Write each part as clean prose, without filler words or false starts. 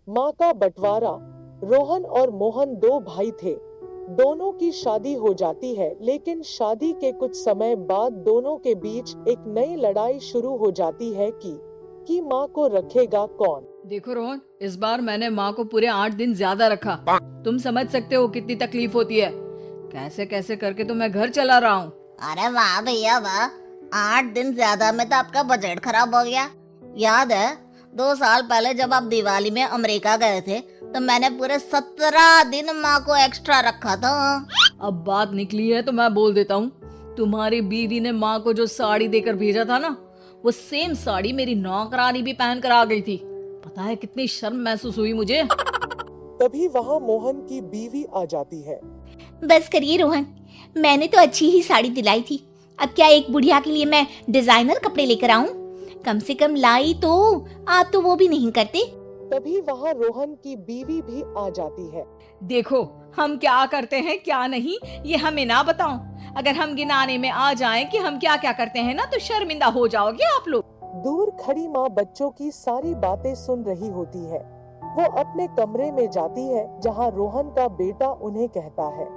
माँ का बंटवारा। रोहन और मोहन दो भाई थे। दोनों की शादी हो जाती है, लेकिन शादी के कुछ समय बाद दोनों के बीच एक नई लड़ाई शुरू हो जाती है कि माँ को रखेगा कौन। देखो रोहन, इस बार मैंने माँ को पूरे 8 दिन ज्यादा रखा। तुम समझ सकते हो कितनी तकलीफ होती है। कैसे कैसे करके तो मैं घर चला रहा हूँ। अरे वाह भैया वाह, 8 दिन ज्यादा में तो आपका बजट खराब हो गया। याद है 2 साल पहले जब आप दिवाली में अमेरिका गए थे तो मैंने पूरे 17 दिन माँ को एक्स्ट्रा रखा था। अब बात निकली है तो मैं बोल देता हूँ। तुम्हारी बीवी ने माँ को जो साड़ी देकर भेजा था ना, वो सेम साड़ी मेरी नौकरानी भी पहन कर आ गई थी। पता है कितनी शर्म महसूस हुई मुझे। तभी वहाँ मोहन की बीवी आ जाती है। बस करिए रोहन, मैंने तो अच्छी ही साड़ी दिलाई थी। अब क्या एक बुढ़िया के लिए मैं डिजाइनर कपड़े लेकर आऊं? कम से कम लाई तो। आप तो वो भी नहीं करते। तभी वहाँ रोहन की बीवी भी आ जाती है। देखो, हम क्या करते हैं क्या नहीं, ये हमें ना बताओ। अगर हम गिनाने में आ जाएं कि हम क्या क्या करते हैं ना, तो शर्मिंदा हो जाओगे आप लोग। दूर खड़ी माँ बच्चों की सारी बातें सुन रही होती है। वो अपने कमरे में जाती है, जहाँ रोहन का बेटा उन्हें कहता है,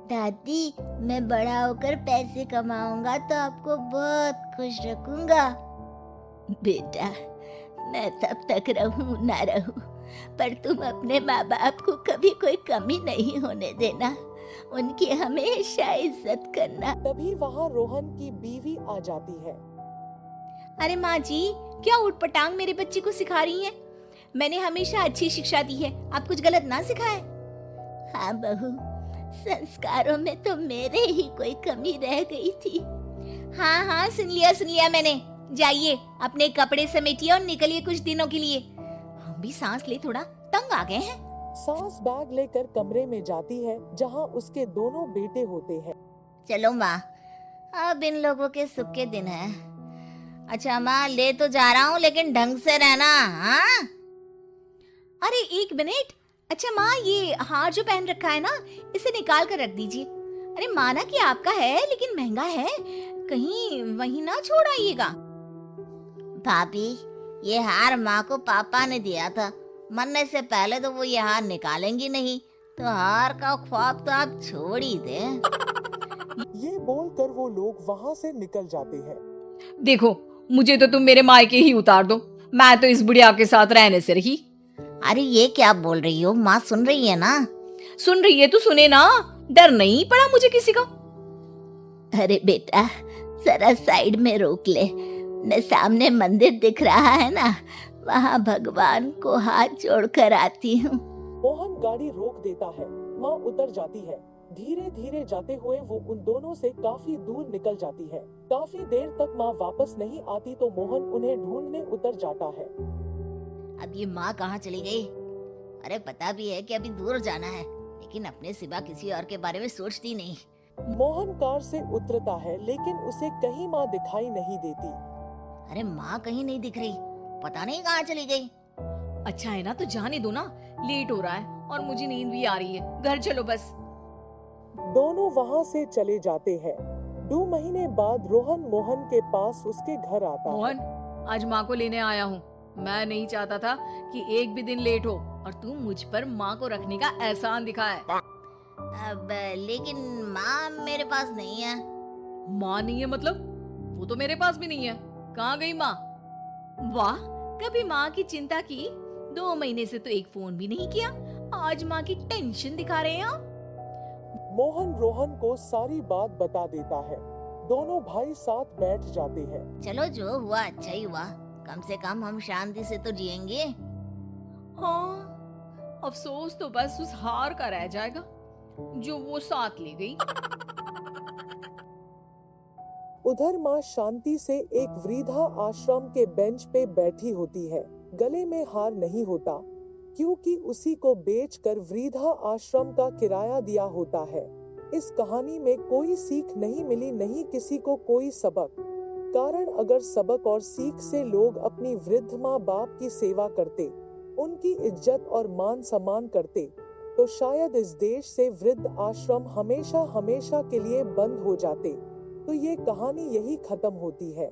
दादी, मैं बड़ा होकर पैसे कमाऊंगा तो आपको बहुत खुश रखूंगा। बेटा, मैं तब तक रहूं ना रहूं, पर तुम अपने माँ बाप को कभी कोई कमी नहीं होने देना। उनकी हमेशा इज्जत करना। तभी वहाँ रोहन की बीवी आ जाती है। अरे माँ जी, क्या उटपटांग मेरे बच्चे को सिखा रही हैं? मैंने हमेशा अच्छी शिक्षा दी है, आप कुछ गलत ना सिखाएं। हाँ बहू, संस्कारों में तो मेरे ही कोई कमी रह गई थी। हाँ हाँ, सुन लिया मैंने। जाइए, अपने कपड़े समेटिए और निकलिए कुछ दिनों के लिए। हम भी सांस ले, थोड़ा तंग आ गए हैं। सांस बैग लेकर कमरे में जाती है, जहाँ उसके दोनों बेटे होते हैं। चलो माँ, अब इन लोगों के सुख के दिन है। अच्छा माँ, ले तो जा रहा हूँ लेकिन ढंग से रहना। हाँ अरे एक मिनट। अच्छा माँ, ये हार जो पहन रखा है ना, इसे निकाल कर रख दीजिए। अरे माना कि आपका है, लेकिन महंगा है, कहीं वही ना छोड़ आइएगा। भाभी, ये हार माँ को पापा ने दिया था। मरने से पहले तो वो ये हार निकालेंगी नहीं, तो हार का ख्वाब तो आप छोड़ ही दे। ये बोलकर वो लोग वहाँ से निकल जाते हैं। देखो, मुझे तो तुम मेरे मायके ही उतार दो। मैं तो इस बुढ़िया के साथ रहने से रही। अरे ये क्या बोल रही हो? माँ सुन रही है ना। सुन रही है तो सुने ना, डर नहीं पड़ा मुझे किसी का। अरे बेटा, जरा साइड में रोक ले। न सामने मंदिर दिख रहा है ना, वहाँ भगवान को हाथ जोड़कर आती हूँ। मोहन गाड़ी रोक देता है। माँ उतर जाती है। धीरे धीरे जाते हुए वो उन दोनों से काफी दूर निकल जाती है। काफी देर तक माँ वापस नहीं आती तो मोहन उन्हें ढूंढने उतर जाता है। अब ये माँ कहाँ चली गई? अरे पता भी है कि अभी दूर जाना है, लेकिन अपने सिवा किसी और के बारे में सोचती नहीं। मोहन कार से उतरता है, लेकिन उसे कहीं माँ दिखाई नहीं देती। अरे माँ कहीं नहीं दिख रही, पता नहीं कहाँ चली गई। अच्छा है ना, तो जाने दो ना, लेट हो रहा है और मुझे नींद भी आ रही है। घर चलो बस। दोनों वहाँ से चले जाते हैं। 2 महीने बाद रोहन मोहन के पास उसके घर आता है। मोहन, आज माँ को लेने आया हूँ। मैं नहीं चाहता था कि एक भी दिन लेट हो, और तू मुझ पर माँ को रखने का एहसान दिखाए। अब लेकिन माँ मेरे पास नहीं है। माँ नहीं है मतलब? वो तो मेरे पास भी नहीं है। कहाँ गई माँ? वाह, कभी माँ की चिंता की, 2 महीने से तो एक फोन भी नहीं किया। आज माँ की टेंशन दिखा रहे हैं आप। मोहन रोहन को सारी बात बता देता है। दोनों भाई साथ बैठ जाते हैं। चलो, जो हुआ अच्छा ही हुआ। कम से कम हम शांति से तो जिएंगे। हाँ, अफसोस तो बस उस हार का रह जाएगा जो वो साथ ले गई। उधर माँ शांति से एक वृद्धा आश्रम के बेंच पे बैठी होती है। गले में हार नहीं होता, क्योंकि उसी को बेचकर वृद्धा आश्रम का किराया दिया होता है। इस कहानी में कोई सीख नहीं मिली, नहीं किसी को कोई सबक। कारण अगर सबक और सीख से लोग अपनी वृद्ध माँ बाप की सेवा करते, उनकी इज्जत और मान सम्मान करते, तो शायद इस देश से वृद्ध आश्रम हमेशा हमेशा के लिए बंद हो जाते। तो ये कहानी यही खत्म होती है।